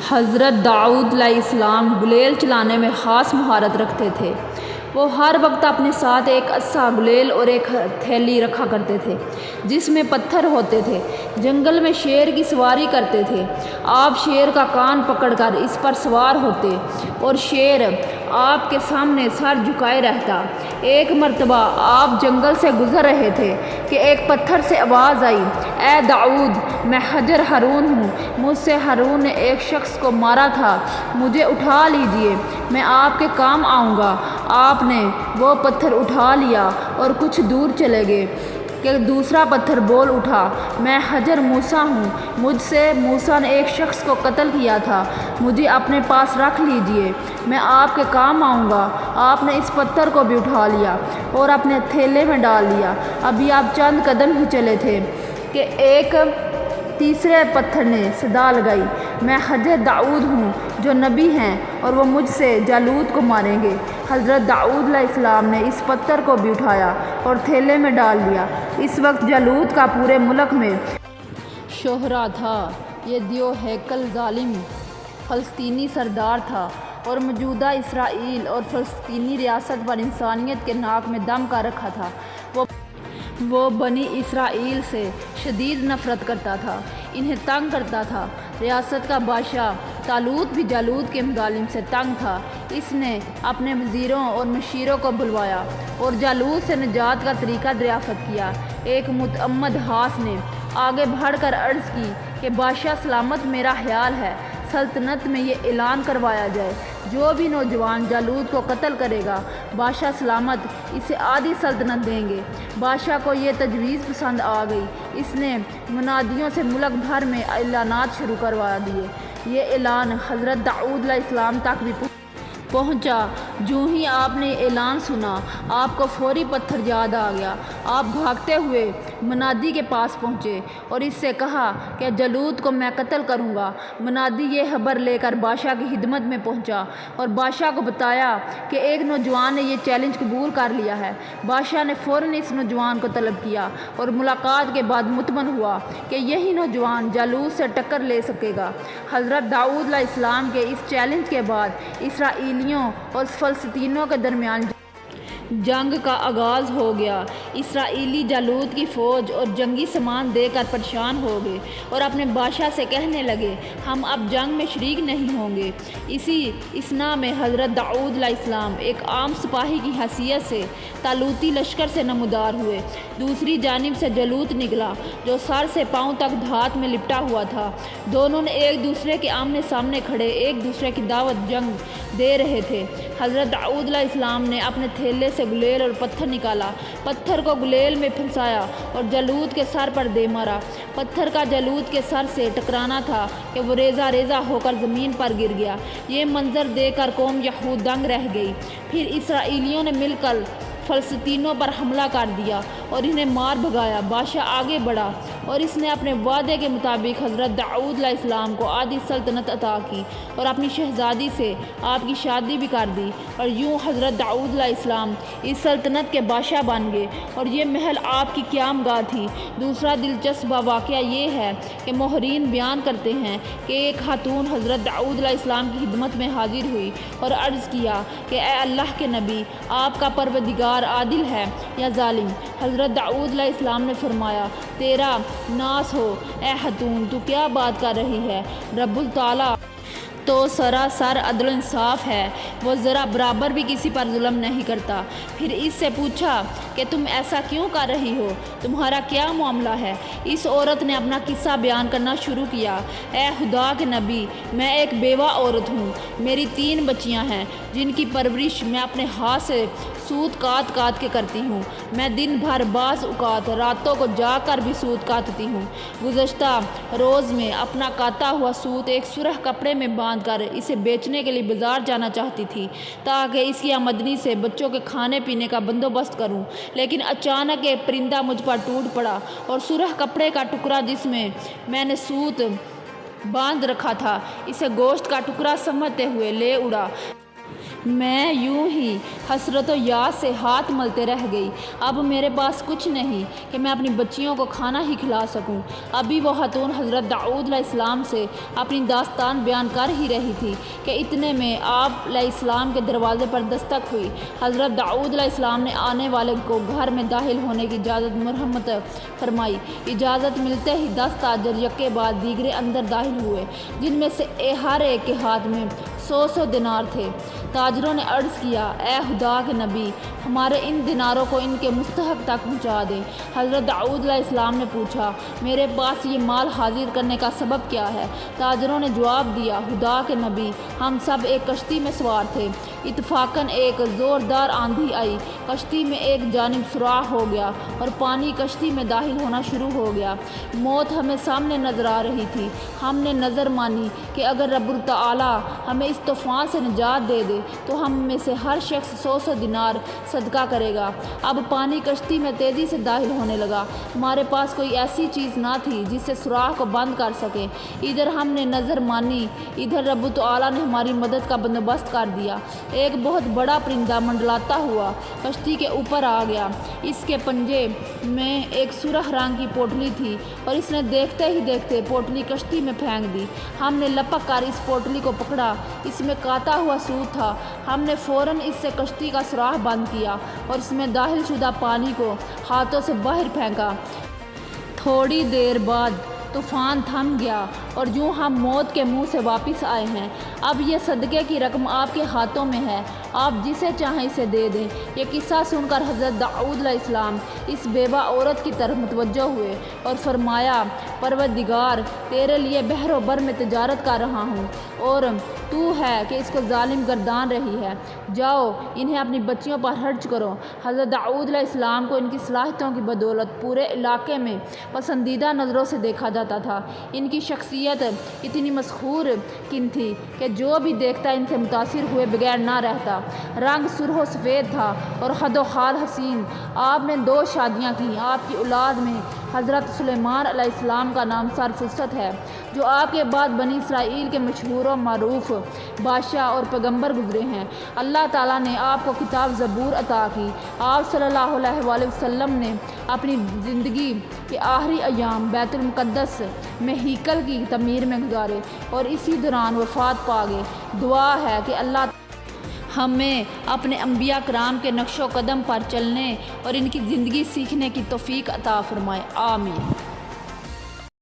حضرت داؤد علیہ السلام گلیل چلانے میں خاص مہارت رکھتے تھے۔ وہ ہر وقت اپنے ساتھ ایک عصا، گلیل اور ایک تھیلی رکھا کرتے تھے جس میں پتھر ہوتے تھے۔ جنگل میں شیر کی سواری کرتے تھے۔ آپ شیر کا کان پکڑ کر اس پر سوار ہوتے اور شیر آپ کے سامنے سر جھکائے رہتا۔ ایک مرتبہ آپ جنگل سے گزر رہے تھے کہ ایک پتھر سے آواز آئی، اے داؤد، میں حجر ہارون ہوں، مجھ سے ہارون نے ایک شخص کو مارا تھا، مجھے اٹھا لیجئے، میں آپ کے کام آؤں گا۔ آپ نے وہ پتھر اٹھا لیا اور کچھ دور چلے گئے کہ دوسرا پتھر بول اٹھا، میں حجر موسیٰ ہوں، مجھ سے موسیٰ نے ایک شخص کو قتل کیا تھا، مجھے اپنے پاس رکھ لیجئے، میں آپ کے کام آؤں گا۔ آپ نے اس پتھر کو بھی اٹھا لیا اور اپنے تھیلے میں ڈال لیا۔ ابھی آپ چند قدم ہی چلے تھے کہ ایک تیسرے پتھر نے صدا لگائی، میں حجر داؤد ہوں جو نبی ہیں اور وہ مجھ سے جالوت کو ماریں گے۔ حضرت داؤد علیہ السلام نے اس پتھر کو بھی اٹھایا اور تھیلے میں ڈال لیا۔ اس وقت جالوت کا پورے ملک میں شہرہ تھا۔ یہ دیو ہیکل ظالم فلسطینی سردار تھا اور موجودہ اسرائیل اور فلسطینی ریاست پر انسانیت کے ناک میں دم کر رکھا تھا۔ وہ بنی اسرائیل سے شدید نفرت کرتا تھا، انہیں تنگ کرتا تھا۔ ریاست کا بادشاہ طالوت بھی جالوت کے مظالم سے تنگ تھا۔ اس نے اپنے وزیروں اور مشیروں کو بلوایا اور جالوت سے نجات کا طریقہ دریافت کیا۔ ایک متعمد ہاس نے آگے بڑھ کر عرض کی کہ بادشاہ سلامت، میرا خیال ہے سلطنت میں یہ اعلان کروایا جائے، جو بھی نوجوان جالوت کو قتل کرے گا، بادشاہ سلامت اسے آدھی سلطنت دیں گے۔ بادشاہ کو یہ تجویز پسند آ گئی۔ اس نے منادیوں سے ملک بھر میں اعلانات شروع کروا دیے۔ یہ اعلان حضرت داؤد علیہ السلام تک بھی پہنچا۔ جو ہی آپ نے اعلان سنا، آپ کو فوری پتھر یاد آ گیا۔ آپ بھاگتے ہوئے منادی کے پاس پہنچے اور اس سے کہا کہ جالوت کو میں قتل کروں گا۔ منادی یہ خبر لے کر بادشاہ کی خدمت میں پہنچا اور بادشاہ کو بتایا کہ ایک نوجوان نے یہ چیلنج قبول کر لیا ہے۔ بادشاہ نے فوراً اس نوجوان کو طلب کیا اور ملاقات کے بعد مطمئن ہوا کہ یہی نوجوان جالوت سے ٹکر لے سکے گا۔ حضرت داؤد علیہ السلام کے اس چیلنج کے بعد اسرائیلیوں اور فلسطینیوں کے درمیان جنگ کا آغاز ہو گیا۔ اسرائیلی جالوت کی فوج اور جنگی سامان دے کر پریشان ہو گئے اور اپنے بادشاہ سے کہنے لگے، ہم اب جنگ میں شریک نہیں ہوں گے۔ اسی اثنا میں حضرت داؤد علیہ السلام ایک عام سپاہی کی حیثیت سے طالوتی لشکر سے نمودار ہوئے۔ دوسری جانب سے جالوت نکلا جو سر سے پاؤں تک دھات میں لپٹا ہوا تھا۔ دونوں نے ایک دوسرے کے آمنے سامنے کھڑے ایک دوسرے کی دعوت جنگ دے رہے تھے۔ حضرت داؤد علیہ السلام نے اپنے تھیلے سے گلیل اور پتھر نکالا، پتھر کو گلیل میں پھنسایا اور جالوت کے سر پر دے مارا۔ پتھر کا جالوت کے سر سے ٹکرانا تھا کہ وہ ریزہ ریزہ ہو کر زمین پر گر گیا۔ یہ منظر دیکھ کر قوم یہود دنگ رہ گئی۔ پھر اسرائیلیوں نے مل کر فلسطینیوں پر حملہ کر دیا اور انہیں مار بھگایا۔ بادشاہ آگے بڑھا اور اس نے اپنے وعدے کے مطابق حضرت داؤد علیہ السلام کو آدھی سلطنت عطا کی اور اپنی شہزادی سے آپ کی شادی بھی کر دی، اور یوں حضرت داؤد علیہ السلام اس سلطنت کے بادشاہ بن گئے اور یہ محل آپ کی قیام گاہ تھی۔ دوسرا دلچسپ واقعہ یہ ہے کہ مورخین بیان کرتے ہیں کہ ایک خاتون حضرت داؤد علیہ السلام کی خدمت میں حاضر ہوئی اور عرض کیا کہ اے اللہ کے نبی، آپ کا پروردگار عادل ہے یا ظالم؟ حضرت داؤد علیہ السلام نے فرمایا، تیرا ناس ہو اے خاتون، تو کیا بات کر رہی ہے؟ رب تعالیٰ تو سراسر عدل و انصاف ہے، وہ ذرا برابر بھی کسی پر ظلم نہیں کرتا۔ پھر اس سے پوچھا کہ تم ایسا کیوں کر رہی ہو، تمہارا کیا معاملہ ہے؟ اس عورت نے اپنا قصہ بیان کرنا شروع کیا، اے خدا کے نبی، میں ایک بیوہ عورت ہوں، میری 3 بچیاں ہیں جن کی پرورش میں اپنے ہاتھ سے سوت کاٹ کاٹ کے کرتی ہوں۔ میں دن بھر بعض اوقات راتوں کو جا کر بھی سوت کاٹتی ہوں۔ گزشتہ روز میں اپنا کاٹا ہوا سوت ایک سرخ کپڑے میں باندھ کر اسے بیچنے کے لیے بازار جانا چاہتی تھی تاکہ اس کی آمدنی سے بچوں کے کھانے پینے کا بندوبست کروں، لیکن اچانک ایک پرندہ مجھ پر ٹوٹ پڑا اور سرخ کپڑے کا ٹکڑا جس میں نے سوت باندھ رکھا تھا، اسے گوشت کا ٹکڑا سمجھتے ہوئے لے اڑا۔ میں یوں ہی حسرت و یاس سے ہاتھ ملتے رہ گئی۔ اب میرے پاس کچھ نہیں کہ میں اپنی بچیوں کو کھانا ہی کھلا سکوں۔ ابھی وہ خاتون حضرت داؤد علیہ السلام سے اپنی داستان بیان کر ہی رہی تھی کہ اتنے میں آپ علیہ السلام کے دروازے پر دستک ہوئی۔ حضرت داؤد علیہ السلام نے آنے والے کو گھر میں داخل ہونے کی اجازت مرحمت فرمائی۔ اجازت ملتے ہی 10 تاجر یکے بعد دیگرے اندر داخل ہوئے، جن میں سے ہر ایک کے ہاتھ میں 100 دینار تھے۔ تاجروں نے عرض کیا، اے خدا کے نبی، ہمارے ان دیناروں کو ان کے مستحق تک پہنچا دیں۔ حضرت داؤد علیہ السلام نے پوچھا، میرے پاس یہ مال حاضر کرنے کا سبب کیا ہے؟ تاجروں نے جواب دیا، خدا کے نبی، ہم سب ایک کشتی میں سوار تھے، اتفاقاً ایک زوردار آندھی آئی، کشتی میں ایک جانب سوراخ ہو گیا اور پانی کشتی میں داخل ہونا شروع ہو گیا۔ موت ہمیں سامنے نظر آ رہی تھی۔ ہم نے نظر مانی کہ اگر رب تعالیٰ ہمیں اس طوفان سے نجات دے دے تو ہم میں سے ہر شخص 100 دینار صدقہ کرے گا۔ اب پانی کشتی میں تیزی سے داخل ہونے لگا۔ ہمارے پاس کوئی ایسی چیز نہ تھی جس سے سوراخ کو بند کر سکے۔ ادھر ہم نے نظر مانی، ادھر رب تعالیٰ نے ہماری مدد کا بندوبست کر دیا۔ ایک بہت بڑا پرندہ منڈلاتا ہوا کشتی کے اوپر آ گیا۔ اس کے پنجے میں ایک سرخ رنگ کی پوٹلی تھی اور اس نے دیکھتے ہی دیکھتے پوٹلی کشتی میں پھینک دی۔ ہم نے لپک کر اس پوٹلی کو پکڑا، اس میں کاتا ہوا سوت تھا۔ ہم نے فوراً اس سے کشتی کا سوراخ بند کیا اور اس میں داخل شدہ پانی کو ہاتھوں سے باہر پھینکا۔ تھوڑی دیر بعد طوفان تھم گیا اور یوں ہم موت کے منہ سے واپس آئے ہیں۔ اب یہ صدقے کی رقم آپ کے ہاتھوں میں ہے، آپ جسے چاہیں اسے دے دیں۔ یہ قصہ سن کر حضرت داؤد علیہ السلام اس بیوہ عورت کی طرف متوجہ ہوئے اور فرمایا، پروردگار، تیرے لیے بحر و بر میں تجارت کر رہا ہوں اور تو ہے کہ اس کو ظالم گردان رہی ہے۔ جاؤ انہیں اپنی بچیوں پر خرچ کرو۔ حضرت داؤد علیہ السلام کو ان کی صلاحیتوں کی بدولت پورے علاقے میں پسندیدہ نظروں سے دیکھا جاتا تھا۔ ان کی شخصیت اتنی مسحور کن تھی کہ جو بھی دیکھتا ان سے متاثر ہوئے بغیر نہ رہتا۔ رنگ سرخ و سفید تھا اور خد و خال حسین۔ آپ نے 2 شادیاں کیں۔ آپ کی اولاد میں حضرت سلیمان علیہ السلام کا نام سرفرست ہے، جو آپ کے بعد بنی اسرائیل کے مشہور و معروف بادشاہ اور پیغمبر گزرے ہیں۔ اللہ تعالیٰ نے آپ کو کتاب زبور عطا کی۔ آپ صلی اللہ علیہ وآلہ وسلم نے اپنی زندگی کے آخری ایام بیت المقدس میں ہیکل کی تعمیر میں گزارے اور اسی دوران وفات پا گئے۔ دعا ہے کہ اللہ ہمیں اپنے انبیاء کرام کے نقش و قدم پر چلنے اور ان کی زندگی سیکھنے کی توفیق عطا فرمائے، آمین۔